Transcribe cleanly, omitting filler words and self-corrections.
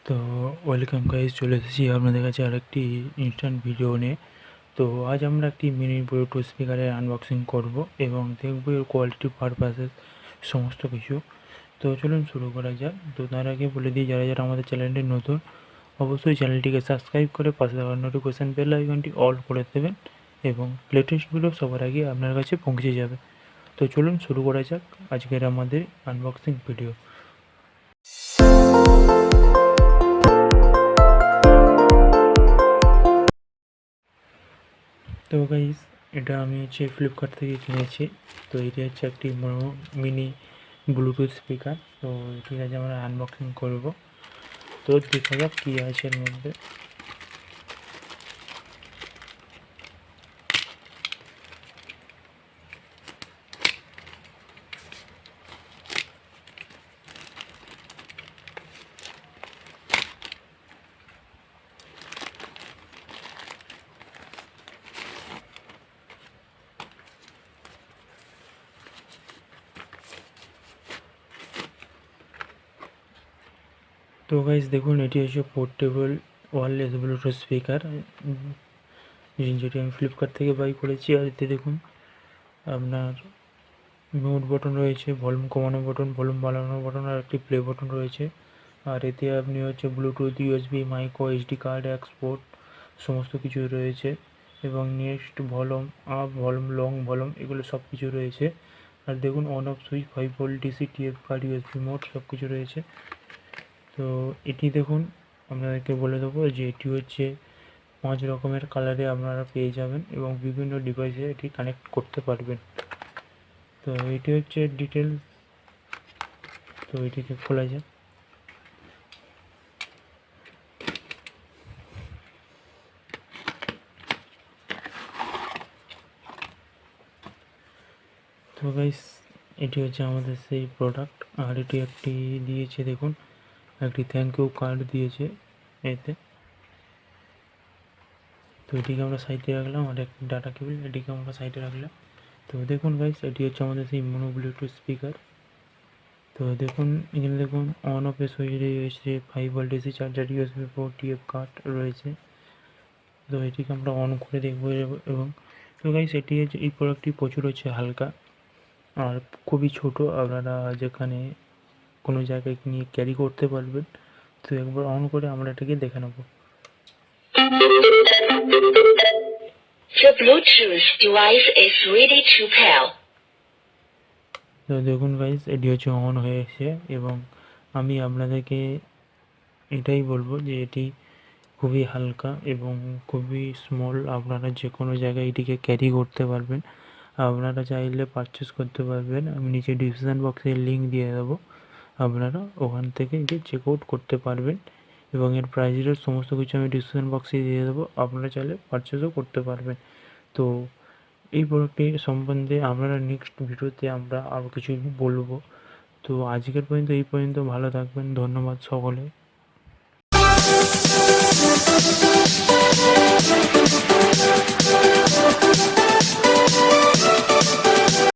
তো welcome guys, চলে এসেছি আপনাদের কাছে আরেকটি ইনস্ট্যান্ট ভিডিও নিয়ে। তো আজ আমরা একটি মিনি ব্লুটুথ স্পিকারের আনবক্সিং করব এবং দেখব এর কোয়ালিটি পারপাসেস সমস্ত কিছু। তো চলুন শুরু করা যাক। তো তার আগে বলে দিই, যারা যারা আমাদের চ্যানেলটি নতুন, অবশ্যই চ্যানেলটিকে সাবস্ক্রাইব করে পাশে থাকা নোটিফিকেশন বেল আইকনটি অল করে দেবেন এবং লেটেস্ট ভিডিও সবার আগে আপনার কাছে পৌঁছে যাবে। তো চলুন শুরু করা যাক আজকের আমাদের আনবক্সিং ভিডিও। তো গাইস, এটা আমি ফ্লিপকার্ট থেকে কিনেছি। তো এটা হচ্ছে একটি মিনি ব্লুটুথ স্পিকার। তো ঠিক আছে, আমরা আনবক্সিং করব। তো দেখা যাক কী আছে এর মধ্যে। তো গাইস দেখুন, এটি হচ্ছে পোর্টেবল ওয়্যারলেস ব্লুটুথ স্পিকার, যেটি আমি ফ্লিপকার্ট থেকে বাই করেছি। আর এতে দেখুন আপনার মিউট বটন রয়েছে, ভলিউম কমানোর বটন, ভলিউম বাড়ানোর বটন, আর একটি প্লে বটন রয়েছে। আর এতে আপনি হচ্ছে Bluetooth, USB, micro SD card, export সমস্ত কিছু রয়েছে এবং next, volume up, volume long, volume এগুলো সব কিছু রয়েছে। আর দেখুন on off switch, 5 volt DC, TF card, USB mode সব কিছু রয়েছে। তো এটি দেখুন, আপনাদেরকে বলে দেবো যে এটি হচ্ছে 5 রকমের কালারে আপনারা পেয়ে যাবেন এবং বিভিন্ন ডিভাইসে এটি কানেক্ট করতে পারবেন। তো এটি হচ্ছে ডিটেলস। তো এটিকে খোলা যায়। তো গাইস, এটি হচ্ছে আমাদের সেই প্রোডাক্ট। আর এটি একটি দিয়েছে, দেখুন একটি থ্যাংক ইউ কার্ড দিয়েছে এতে। তো এটিকে আমরা সাইডে রাখলাম, আর একটি ডাটা কেবল, এটিকে আমরা সাইডে রাখলাম। তো দেখুন গাইস, এটি হচ্ছে আমাদের সেই মোনো ব্লুটুথ স্পিকার। তো দেখুন এখানে দেখুন অন অফ সুইচ রয়েছে, 5 volt DC charger, USB port, TF card রয়েছে। তো এটিকে আমরা অন করে দেখবো। এবং তো গাইস, এটি হচ্ছে, এই প্রোডাক্টটি প্রচুর হচ্ছে হালকা আর খুবই ছোট, আপনারা যেখানে কোনো জায়গায় নিয়ে ক্যারি করতে পারবেন। তো একবার অন করে আমরা এটাকে দেখে নেব। The Bluetooth device is ready to pair. তো দেখুন গাইস, এটি হচ্ছে অন হয়েছে এবং আমি আপনাদেরকে এটাই বলবো যে এটি খুবই হালকা এবং খুবই স্মল। আপনারা যে কোনো জায়গায় এটিকে ক্যারি করতে পারবেন। আপনারা চাইলে পারচেস করতে পারবেন, আমি নিচে ডিসক্রিপশান বক্সে লিঙ্ক দিয়ে দেবো, আপনারা ওখান থেকে গিয়ে চেক আউট করতে পারবেন এবং এর প্রাইস রেট সমস্ত কিছু আমি ডিসক্রিপশান বক্সে দিয়ে দেবো, আপনারা চাইলে পারচেসও করতে পারবেন। তো এই প্রোডাক্টটি সম্বন্ধে আপনারা নেক্সট ভিডিওতে আমরা আরও কিছু বলবো। তো আজকের পর্যন্ত এই পর্যন্ত, ভালো থাকবেন, ধন্যবাদ সকলে।